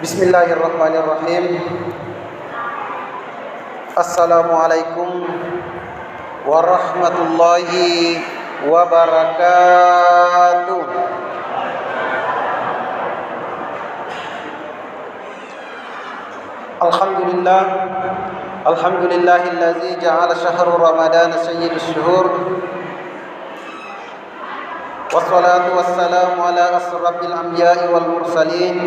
Bismillahirrahmanirrahim. Assalamualaikum warahmatullahi wabarakatuh. Alhamdulillah, alhamdulillahillazi ja'ala syahrul ramadana sayyidus syuhur. Wassalatu wassalamu ala asrafil anbiya'i wal mursalin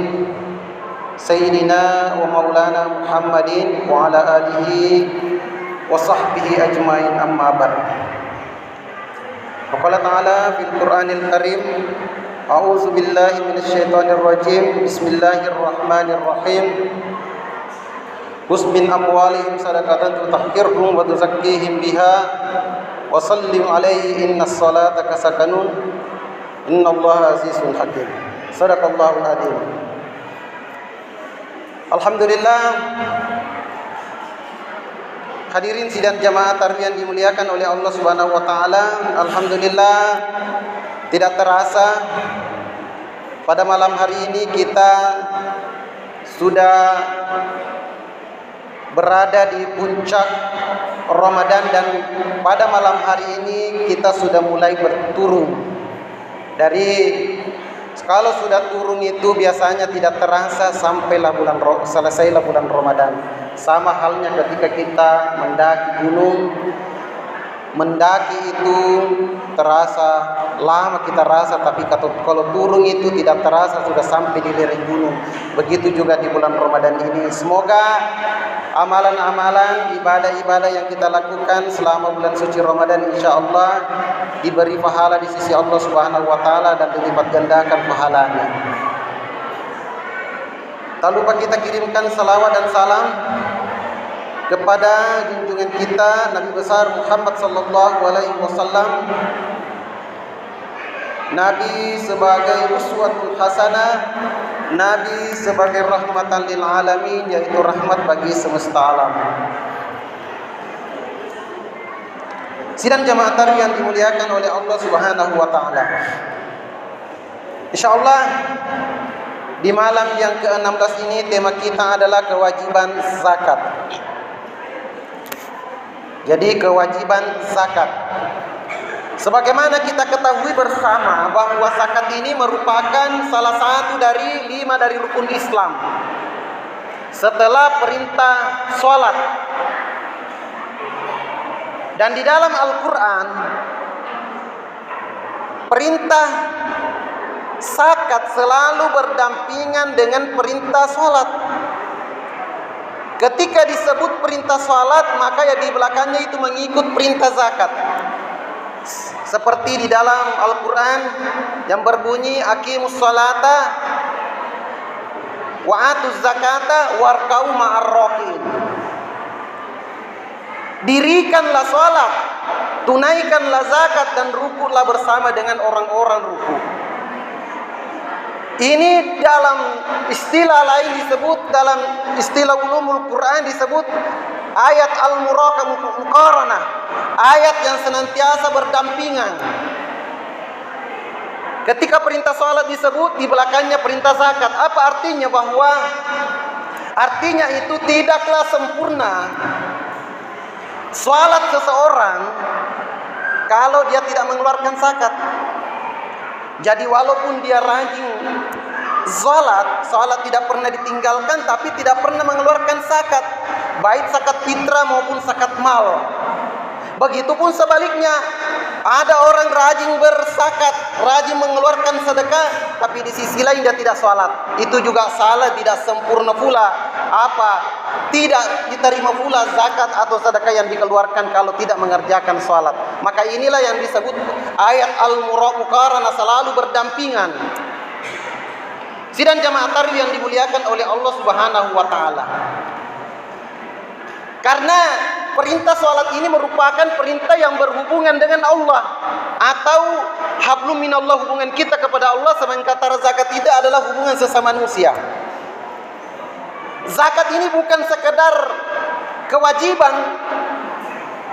Sayyidina wa maulana Muhammadin wa ala alihi wa sahbihi ajmain, amma ba'd. Qala ta'ala fil Qur'anil Karim, a'udzu billahi minasyaitonir rajim. Bismillahirrahmanirrahim. Khudz min amwalihim shadaqatan tutahhirhum wa tuzakkihim biha wa sallim 'alaihi innas salataka sakanun innallaha azizun hakim. Shadaqallahul adzim. Alhamdulillah, hadirin sidang jamaah tarawih yang dimuliakan oleh Allah Subhanahu wa taala. Alhamdulillah, tidak terasa pada malam hari ini kita sudah berada di puncak Ramadan, dan pada malam hari ini kita sudah mulai berturun. Dari kalau sudah turun itu biasanya tidak terasa sampailah selesailah bulan Ramadan. Sama halnya ketika kita mendaki gunung, mendaki itu terasa lama, kita rasa, tapi kalau turun itu tidak terasa sudah sampai di lereng gunung. Begitu juga di bulan Ramadan ini. Semoga amalan-amalan, ibadah-ibadah yang kita lakukan selama bulan suci Ramadan insyaallah diberi pahala di sisi Allah Subhanahu wa taala dan dilipat gandakan pahalanya. Tak lupa kita kirimkan salawat dan salam kepada junjungan kita Nabi besar Muhammad sallallahu alaihi wasallam, Nabi sebagai uswatul hasanah, Nabi sebagai rahmatan lil alamin, yaitu rahmat bagi semesta alam. Sidang jamaah tarawih yang dimuliakan oleh Allah Subhanahu wa taala. Insyaallah di malam yang ke-16 ini tema kita adalah kewajiban zakat. Jadi kewajiban zakat. Sebagaimana kita ketahui bersama bahwa zakat ini merupakan salah satu dari 5 dari rukun Islam. Setelah perintah sholat. Dan di dalam Al-Quran, perintah zakat selalu berdampingan dengan perintah sholat. Ketika disebut perintah sholat, maka ya di belakangnya itu mengikut perintah zakat. Seperti di dalam Al-Quran yang berbunyi aqimus sholata wa atuz zakata warka'u ma'ar raki'in. Dirikanlah sholat, tunaikanlah zakat, dan rukuklah bersama dengan orang-orang rukuk. Ini dalam istilah lain disebut, dalam istilah ulumul Quran disebut ayat al-muqaranah, ayat yang senantiasa berdampingan. Ketika perintah salat disebut, di belakangnya perintah zakat. Apa artinya? Bahwa artinya itu tidaklah sempurna salat seseorang kalau dia tidak mengeluarkan zakat. Jadi walaupun dia rajin salat tidak pernah ditinggalkan, tapi tidak pernah mengeluarkan zakat, baik zakat fitrah maupun zakat mal. Begitupun sebaliknya, ada orang rajin berzakat, rajin mengeluarkan sedekah, tapi di sisi lain dia tidak salat. Itu juga salah, tidak sempurna pula. Tidak diterima pula zakat atau sedekah yang dikeluarkan kalau tidak mengerjakan salat. Maka inilah yang disebut ayat al-muqaranah, selalu berdampingan. Sidang jamaah tarawih yang dimuliakan oleh Allah Subhanahu wa taala. Karena perintah salat ini merupakan perintah yang berhubungan dengan Allah, atau hablum minallah, hubungan kita kepada Allah, sementara zakat itu adalah hubungan sesama manusia. Zakat ini bukan sekedar kewajiban,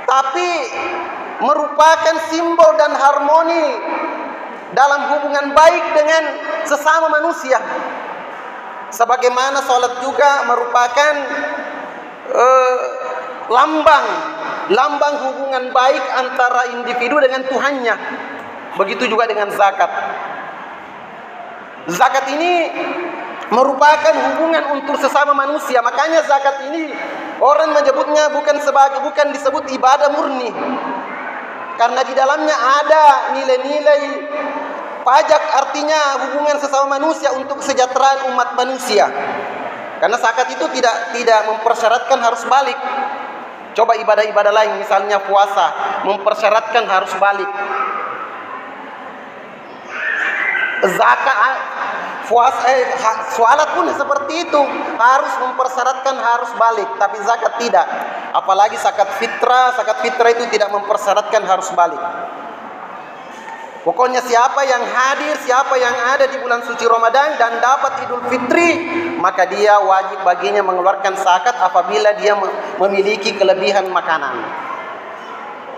tapi merupakan simbol dan harmoni dalam hubungan baik dengan sesama manusia. Sebagaimana sholat juga merupakan lambang hubungan baik antara individu dengan Tuhannya. Begitu juga dengan zakat. Zakat ini merupakan hubungan untuk sesama manusia. Makanya zakat ini orang menyebutnya bukan disebut ibadah murni, karena di dalamnya ada nilai-nilai pajak, artinya hubungan sesama manusia untuk kesejahteraan umat manusia. Karena zakat itu tidak mempersyaratkan harus balik. Coba ibadah-ibadah lain, misalnya puasa, mempersyaratkan harus balik. Zakat, sholat pun seperti itu, harus mempersyaratkan harus balik, tapi zakat tidak. Apalagi zakat fitrah itu tidak mempersyaratkan harus balik. Pokoknya siapa yang hadir, siapa yang ada di bulan suci Ramadan dan dapat Idul Fitri, maka dia wajib baginya mengeluarkan zakat apabila dia memiliki kelebihan makanan.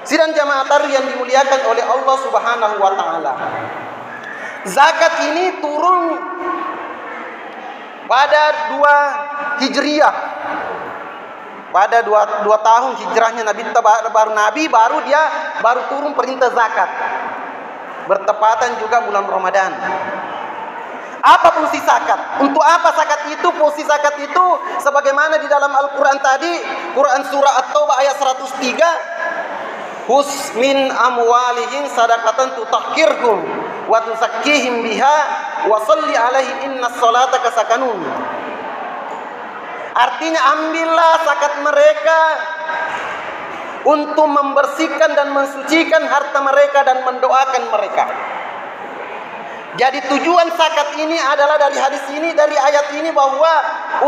Sidang jamaah tarawih yang dimuliakan oleh Allah Subhanahu wa taala. Zakat ini turun pada 2 Hijriah. Pada 2 tahun hijrahnya Nabi baru turun perintah zakat. Bertepatan juga bulan Ramadan. Apa fungsi zakat? Untuk apa zakat itu? Fungsi zakat itu sebagaimana di dalam Al-Qur'an tadi, Quran surah At-Taubah ayat 103, "Hus min amwalihim sadaqatan tutahhirhum wa tuzakkihim biha wa shalli 'alaihim innas salataka sakanun." Artinya, ambillah zakat mereka untuk membersihkan dan mensucikan harta mereka dan mendoakan mereka. Jadi tujuan zakat ini adalah dari hadis ini, dari ayat ini, bahwa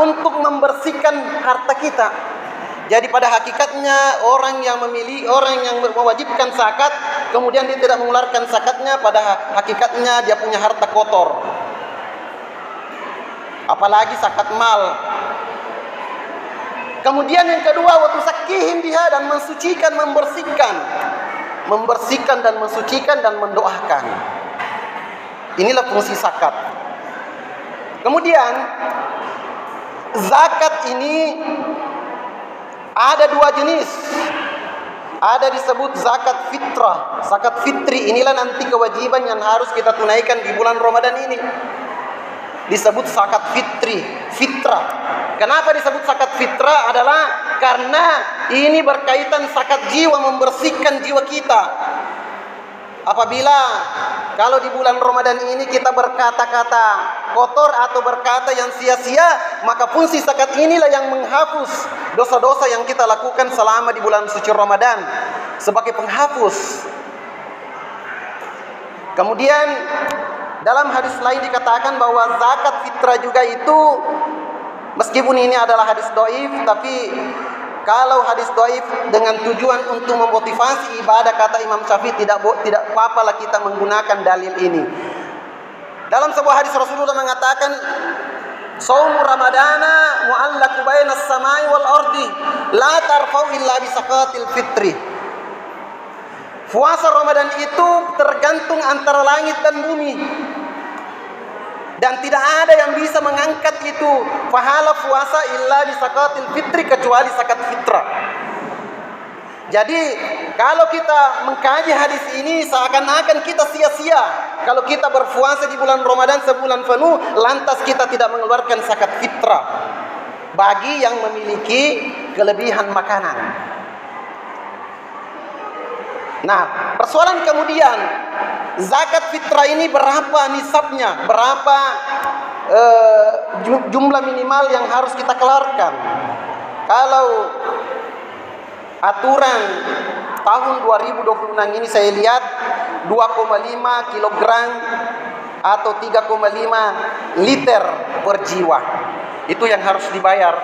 untuk membersihkan harta kita. Jadi pada hakikatnya orang yang mewajibkan zakat kemudian dia tidak mengeluarkan zakatnya, pada hakikatnya dia punya harta kotor. Apalagi zakat mal. Kemudian yang kedua, wa tuzakkihim biha, dan mensucikan, membersihkan dan mensucikan dan mendoakan. Inilah fungsi zakat. Kemudian zakat ini ada 2 jenis. Ada disebut zakat fitrah, zakat fitri. Inilah nanti kewajiban yang harus kita tunaikan di bulan Ramadan ini. Disebut zakat fitrah. Kenapa disebut zakat fitrah? Adalah karena ini berkaitan zakat jiwa, membersihkan jiwa kita. Apabila kalau di bulan Ramadan ini kita berkata-kata kotor atau berkata yang sia-sia, maka fungsi zakat inilah yang menghapus dosa-dosa yang kita lakukan selama di bulan suci Ramadan sebagai penghapus. Kemudian dalam hadis lain dikatakan bahwa zakat fitrah juga itu, meskipun ini adalah hadis dhaif, tapi kalau hadis dhaif dengan tujuan untuk memotivasi ibadah, kata Imam Syafi'i, tidak apa-apalah kita menggunakan dalil ini. Dalam sebuah hadis Rasulullah mengatakan, "Shaumu Ramadana mu'allaqu bainas samai wal ardi, la tarfa'u illa bi zakatil fitri." Puasa Ramadan itu tergantung antara langit dan bumi, dan tidak ada yang bisa mengangkat itu pahala puasa illa bi zakatil fitri, kecuali zakat fitrah. Jadi kalau kita mengkaji hadis ini, seakan-akan kita sia-sia kalau kita berpuasa di bulan Ramadan sebulan penuh lantas kita tidak mengeluarkan zakat fitrah bagi yang memiliki kelebihan makanan. Nah, persoalan kemudian, zakat fitrah ini berapa nisabnya, berapa jumlah minimal yang harus kita keluarkan? Kalau aturan tahun 2026 ini saya lihat 2,5 kilogram atau 3,5 liter per jiwa. Itu yang harus dibayar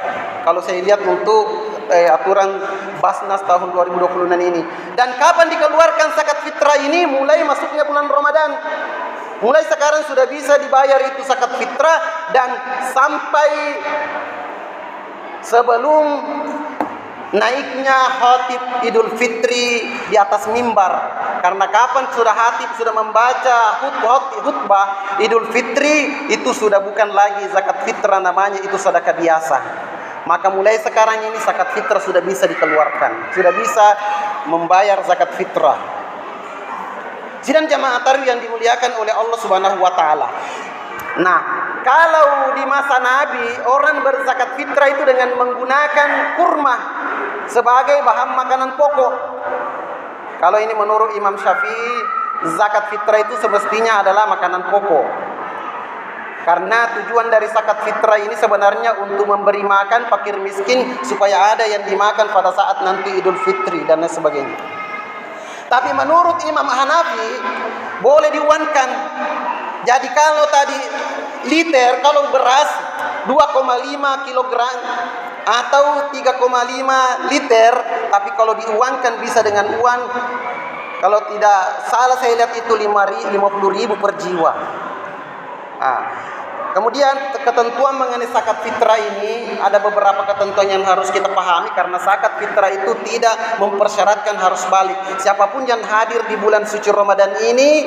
kalau saya lihat untuk aturan Basnas tahun 2026 ini. Dan kapan dikeluarkan zakat fitrah ini? Mulai masuknya bulan Ramadan. Mulai sekarang sudah bisa dibayar itu zakat fitrah, dan sampai sebelum naiknya khatib Idul Fitri di atas mimbar. Karena kapan sudah hatib sudah membaca khutbah Idul Fitri, itu sudah bukan lagi zakat fitrah namanya, itu sedekah biasa. Maka mulai sekarang ini zakat fitrah sudah bisa dikeluarkan, sudah bisa membayar zakat fitrah. Sidang jamaah tarawih yang dimuliakan oleh Allah Subhanahu wa taala. Nah, kalau di masa Nabi orang berzakat fitrah itu dengan menggunakan kurma sebagai bahan makanan pokok. Kalau ini menurut Imam Syafi'i, zakat fitrah itu semestinya adalah makanan pokok. Karena tujuan dari zakat fitrah ini sebenarnya untuk memberi makan fakir miskin supaya ada yang dimakan pada saat nanti Idul Fitri dan lain sebagainya. Tapi menurut Imam Hanafi boleh diuangkan. Jadi kalau tadi liter, kalau beras 2,5 kilogram atau 3,5 liter, tapi kalau diuangkan bisa dengan uang, kalau tidak salah saya lihat itu 50.000 per jiwa. Kemudian ketentuan mengenai zakat fitrah ini ada beberapa ketentuan yang harus kita pahami, karena zakat fitrah itu tidak mempersyaratkan harus balik. Siapapun yang hadir di bulan suci Ramadan ini,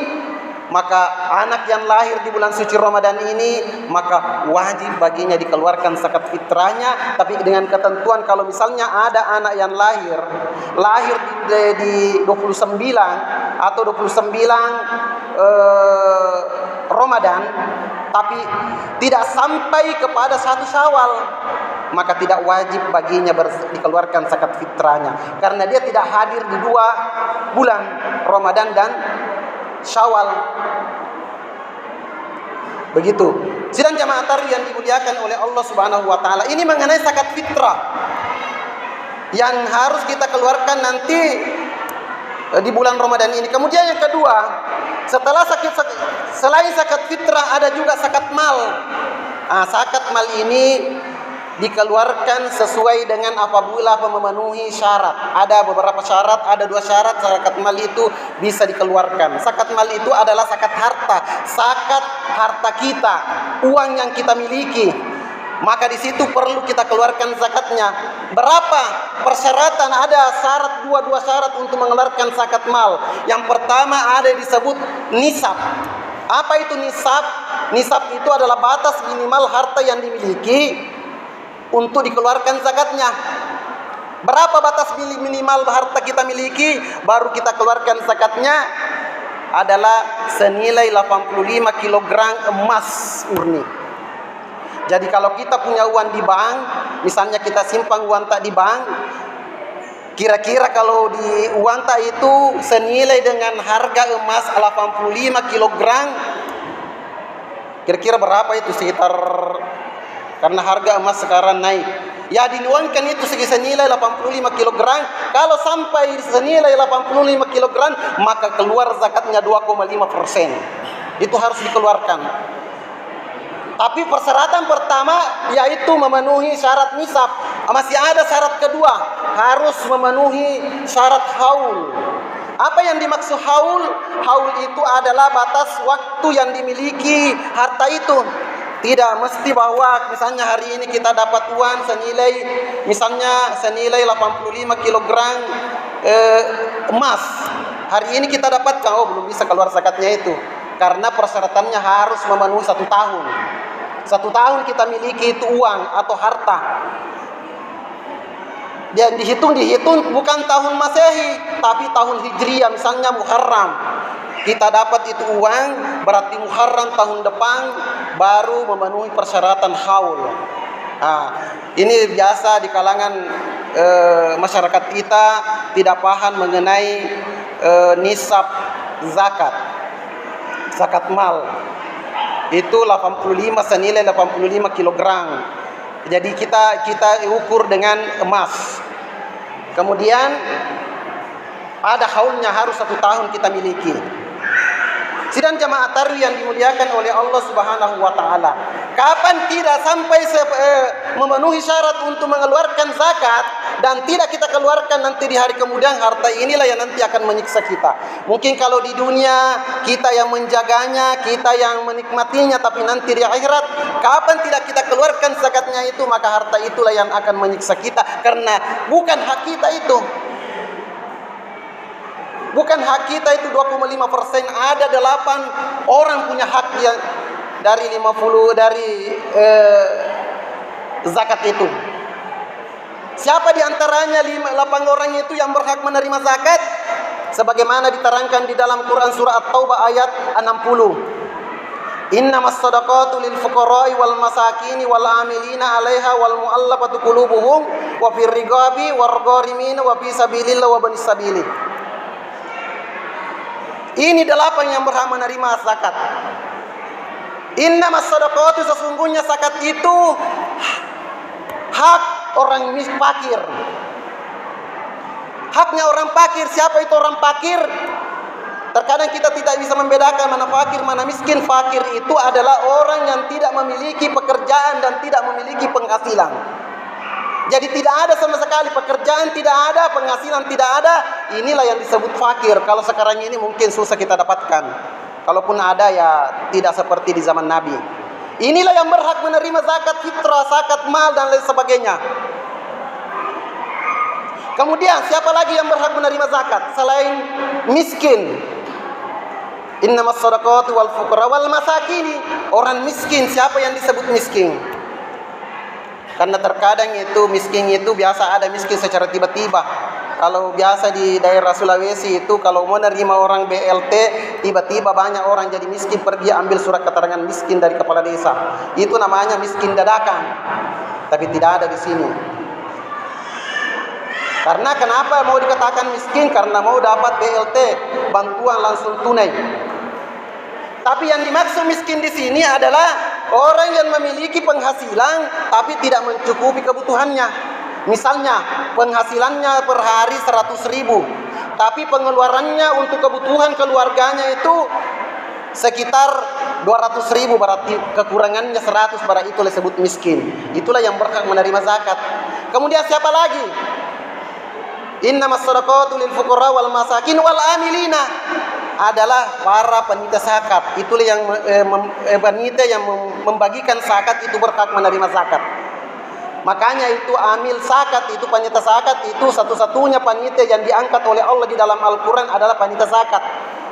maka anak yang lahir di bulan suci Ramadan ini, maka wajib baginya dikeluarkan zakat fitrahnya. Tapi dengan ketentuan kalau misalnya ada anak yang lahir di 29 atau 29 Ramadan, tapi tidak sampai kepada 1 Syawal, maka tidak wajib baginya dikeluarkan zakat fitrahnya, karena dia tidak hadir di 2 bulan Ramadan dan Syawal. Begitu. Sidang jamaah tarawih yang dimuliakan oleh Allah Subhanahu wa taala, ini mengenai zakat fitrah yang harus kita keluarkan nanti di bulan Ramadan ini. Kemudian yang kedua, selain zakat fitrah ada juga zakat mal. Zakat mal ini dikeluarkan sesuai dengan apabila memenuhi syarat. Ada beberapa syarat, ada 2 syarat zakat mal itu bisa dikeluarkan. Zakat mal itu adalah zakat harta kita, uang yang kita miliki. Maka di situ perlu kita keluarkan zakatnya. Berapa persyaratan? Ada syarat, 2 syarat untuk mengeluarkan zakat mal. Yang pertama ada disebut nisab. Apa itu nisab? Nisab itu adalah batas minimal harta yang dimiliki untuk dikeluarkan zakatnya. Berapa batas minimal harta kita miliki baru kita keluarkan zakatnya? Adalah senilai 85 kg emas murni. Jadi kalau kita punya uang di bank, misalnya kita simpan uang tak di bank, kira-kira kalau di uang tak itu senilai dengan harga emas 85 kg, kira-kira berapa itu? Sekitar, karena harga emas sekarang naik, ya diuangkan itu senilai 85 kg. Kalau sampai senilai 85 kg, maka keluar zakatnya 2,5%. Itu harus dikeluarkan. Tapi persyaratan pertama yaitu memenuhi syarat nisab. Masih ada syarat kedua, harus memenuhi syarat haul. Apa yang dimaksud haul? Haul itu adalah batas waktu yang dimiliki harta itu. Tidak mesti bahwa misalnya hari ini kita dapat uang senilai 85 kg emas. Hari ini kita dapatkan, belum bisa keluar zakatnya itu. Karena persyaratannya harus memenuhi 1 tahun. 1 tahun kita miliki itu uang atau harta. Dan dihitung bukan tahun Masehi, tapi tahun Hijriah, misalnya Muharram. Kita dapat itu uang, berarti Muharram tahun depan baru memenuhi persyaratan haul. Ini biasa di kalangan masyarakat kita tidak paham mengenai nisab zakat mal. Itu 85 senilai 85 kg. Jadi kita ukur dengan emas. Kemudian ada haulnya, harus 1 tahun kita miliki. Sidang jamaah tarawih yang dimuliakan oleh Allah Subhanahu wa taala, kapan tidak sampai memenuhi syarat untuk mengeluarkan zakat dan tidak kita keluarkan, nanti di hari kemudian harta inilah yang nanti akan menyiksa kita. Mungkin kalau di dunia kita yang menjaganya, kita yang menikmatinya, tapi nanti di akhirat kapan tidak kita keluarkan zakatnya itu, maka harta itulah yang akan menyiksa kita, karena bukan hak kita itu. Bukan hak kita itu 2,5%, ada 8 orang punya hak yang dari 50 dari zakat itu. Siapa di antaranya 8 orang itu yang berhak menerima zakat? Sebagaimana diterangkan di dalam Quran surah At-Taubah ayat 60. Innamas shadaqatu lil fuqara'i wal masakini wal 'amilina 'alaiha wal mu'allafati qulubuhum wa fir riqabi war gharimin wa fi sabilillah wa banis sabili. Ini 8 yang berhak menerima zakat. Innamas shadaqatu, sesungguhnya zakat itu hak orang fakir. Haknya orang fakir. Siapa itu orang fakir? Terkadang kita tidak bisa membedakan mana fakir, mana miskin. Fakir itu adalah orang yang tidak memiliki pekerjaan dan tidak memiliki penghasilan. Jadi tidak ada sama sekali pekerjaan, tidak ada penghasilan, tidak ada. Inilah yang disebut fakir. Kalau sekarang ini mungkin susah kita dapatkan. Kalaupun ada ya tidak seperti di zaman Nabi. Inilah yang berhak menerima zakat fitrah, zakat mal dan lain sebagainya. Kemudian siapa lagi yang berhak menerima zakat selain miskin? Innamas shadaqatu wal fuqara wal masakini. Orang miskin, siapa yang disebut miskin? Karena terkadang itu miskin itu biasa ada miskin secara tiba-tiba. Kalau biasa di daerah Sulawesi itu kalau mau menerima orang BLT, tiba-tiba banyak orang jadi miskin, pergi ambil surat keterangan miskin dari kepala desa. Itu namanya miskin dadakan. Tapi tidak ada di sini. Karena kenapa mau dikatakan miskin? Karena mau dapat BLT, bantuan langsung tunai. Tapi yang dimaksud miskin di sini adalah orang yang memiliki penghasilan tapi tidak mencukupi kebutuhannya. Misalnya penghasilannya per hari 100.000, tapi pengeluarannya untuk kebutuhan keluarganya itu sekitar 200.000, berarti kekurangannya 100, berarti itu disebut miskin. Itulah yang berhak menerima zakat. Kemudian siapa lagi? Innamas shadaqatu lil fuqara wal masakin wal amilina, adalah para panitia zakat. Itulah yang panitia yang membagikan zakat itu berhak menerima zakat. Makanya itu amil zakat, itu panitia zakat, itu satu-satunya panitia yang diangkat oleh Allah di dalam Al-Quran adalah panitia zakat.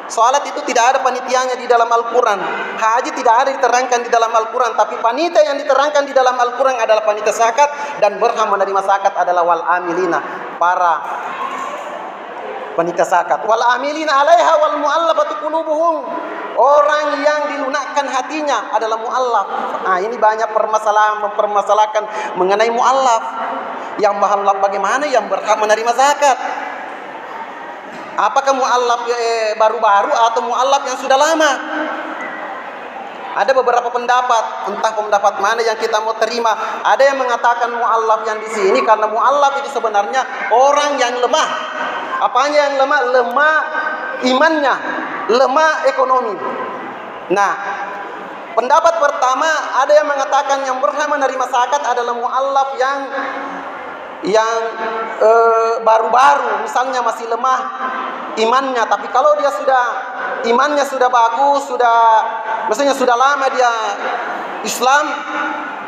Salat itu tidak ada panitianya di dalam Al-Quran. Haji tidak ada diterangkan di dalam Al-Quran. Tapi panitia yang diterangkan di dalam Al-Quran adalah panitia zakat. Dan berhak menerima zakat adalah wal amilina, para panitia zakat. Wal amilina 'alaiha wal mu'allafati qulubuhum, orang yang dilunakkan hatinya adalah mu'allaf. Nah, ini banyak mempermasalahkan mengenai mu'allaf. Yang mu'allaf bagaimana yang berhak menerima zakat? Apakah mu'allaf baru-baru atau mu'allaf yang sudah lama? Ada beberapa pendapat, entah pendapat mana yang kita mau terima. Ada yang mengatakan mu'allaf yang di sini karena mu'allaf itu sebenarnya orang yang lemah. Apanya yang lemah? Lemah imannya, lemah ekonomi. Nah, pendapat pertama ada yang mengatakan yang berhak menerima zakat adalah mu'allaf yang baru-baru, misalnya masih lemah imannya. Tapi kalau dia sudah imannya sudah bagus, maksudnya sudah lama dia Islam,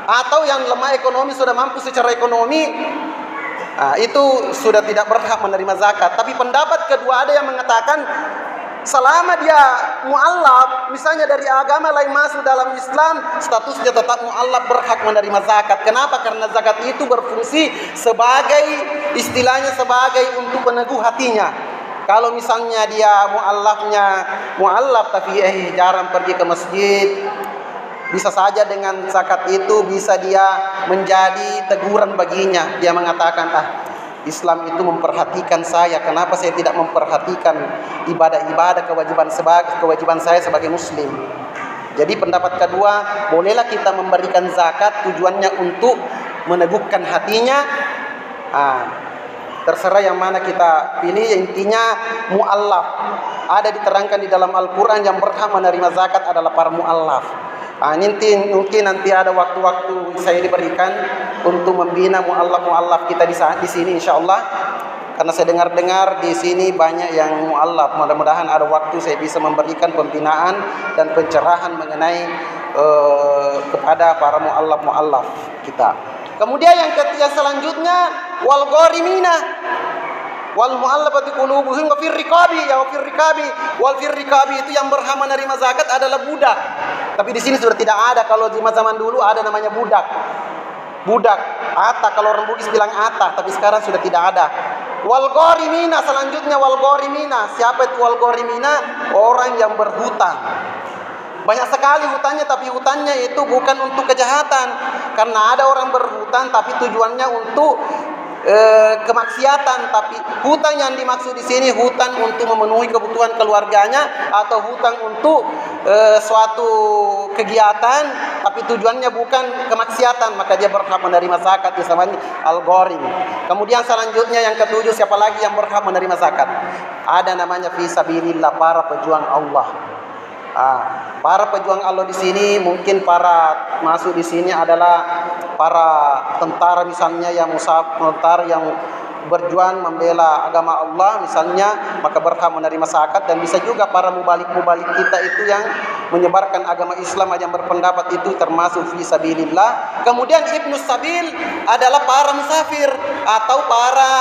atau yang lemah ekonomi sudah mampu secara ekonomi, itu sudah tidak berhak menerima zakat. Tapi pendapat kedua ada yang mengatakan selama dia mu'allaf, misalnya dari agama lain masuk dalam Islam, statusnya tetap mu'allaf, berhak menerima zakat. Kenapa? Karena zakat itu berfungsi sebagai, istilahnya sebagai untuk peneguh hatinya. Kalau misalnya dia mu'allaf tapi jarang pergi ke masjid, bisa saja dengan zakat itu bisa dia menjadi teguran baginya. Dia mengatakan, Islam itu memperhatikan saya, kenapa saya tidak memperhatikan ibadah-ibadah kewajiban saya sebagai muslim. Jadi pendapat kedua, bolehlah kita memberikan zakat, tujuannya untuk meneguhkan hatinya. Terserah yang mana kita pilih, intinya mu'allaf. Ada diterangkan di dalam Al-Quran yang berhak menerima zakat adalah para mu'allaf. Mungkin nanti ada waktu-waktu saya diberikan untuk membina mu'allaf kita di sini insyaallah. Karena saya dengar di sini banyak yang mu'allaf. Mudah-mudahan ada waktu saya bisa memberikan pembinaan dan pencerahan mengenai kepada para mu'allaf kita. Kemudian yang selanjutnya wal gharimina. wal mu'allafati qulubuhum wa fir riqabi wal fir riqabi itu yang berhak menerima zakat adalah budak. Tapi di sini sudah tidak ada. Kalau di zaman dulu ada namanya budak. Budak, ata, kalau orang Bugis bilang ata, tapi sekarang sudah tidak ada. Wal gharimina, selanjutnya wal gharimina. Siapa itu wal gharimina? Orang yang berhutang. Banyak sekali hutangnya, tapi hutangnya itu bukan untuk kejahatan. Karena ada orang berhutang tapi tujuannya untuk kemaksiatan. Tapi hutang yang dimaksud di sini hutang untuk memenuhi kebutuhan keluarganya atau hutang untuk suatu kegiatan, tapi tujuannya bukan kemaksiatan, maka dia berhak menerima zakat. Disebut al-gharim. Kemudian selanjutnya yang ketujuh, siapa lagi yang berhak menerima zakat? Ada namanya fi sabilillah, para pejuang Allah. Para pejuang Allah di sini mungkin para masuk di sini adalah para tentara misalnya yang tentara yang berjuang membela agama Allah misalnya, maka berhak menerima zakat. Dan bisa juga para mubalik-mubalik kita itu yang menyebarkan agama Islam, yang berpendapat itu termasuk fi sabilillah. Kemudian ibnu sabil adalah para musafir atau para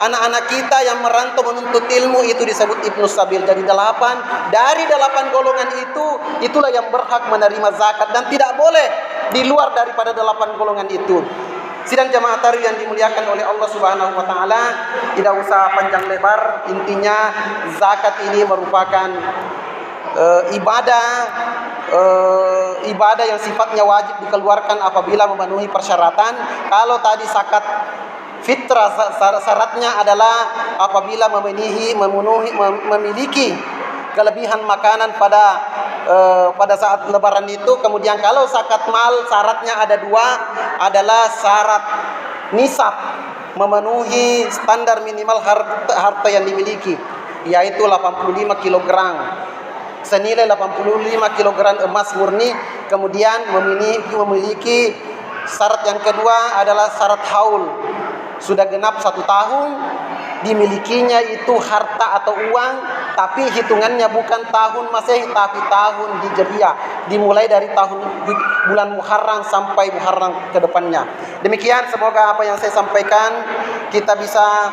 anak-anak kita yang merantau menuntut ilmu, itu disebut ibnu sabil. Jadi dari 8 golongan itu, itulah yang berhak menerima zakat dan tidak boleh di luar daripada 8 golongan itu. Sidang jamaah tarawih yang dimuliakan oleh Allah Subhanahu wa taala, tidak usah panjang lebar, intinya zakat ini merupakan ibadah yang sifatnya wajib dikeluarkan apabila memenuhi persyaratan. Kalau tadi zakat fitrah syaratnya adalah apabila memiliki kelebihan makanan pada saat lebaran itu. Kemudian kalau zakat mal syaratnya ada 2, adalah syarat nisab, memenuhi standar minimal harta yang dimiliki, yaitu 85 kg, senilai 85 kg emas murni. Kemudian memiliki syarat yang kedua adalah syarat haul, sudah genap 1 tahun dimilikinya itu harta atau uang, tapi hitungannya bukan tahun Masehi tapi tahun Hijriah, dimulai dari tahun bulan Muharram sampai Muharram ke depannya. Demikian, semoga apa yang saya sampaikan kita bisa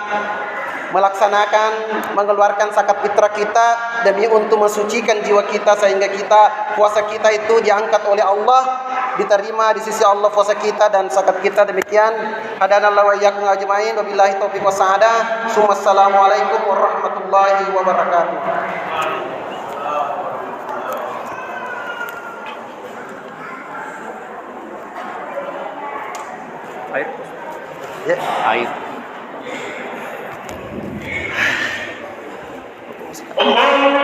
melaksanakan, mengeluarkan zakat fitrah kita demi untuk mensucikan jiwa kita, sehingga puasa kita itu diangkat oleh Allah, diterima di sisi Allah puasa kita dan zakat kita. Demikian, hadanallahu wa iyyakum ajmain, wabillahi taufiq wassadah. Assalamualaikum warahmatullahi wabarakatuh. Air. Ya. Air. Allah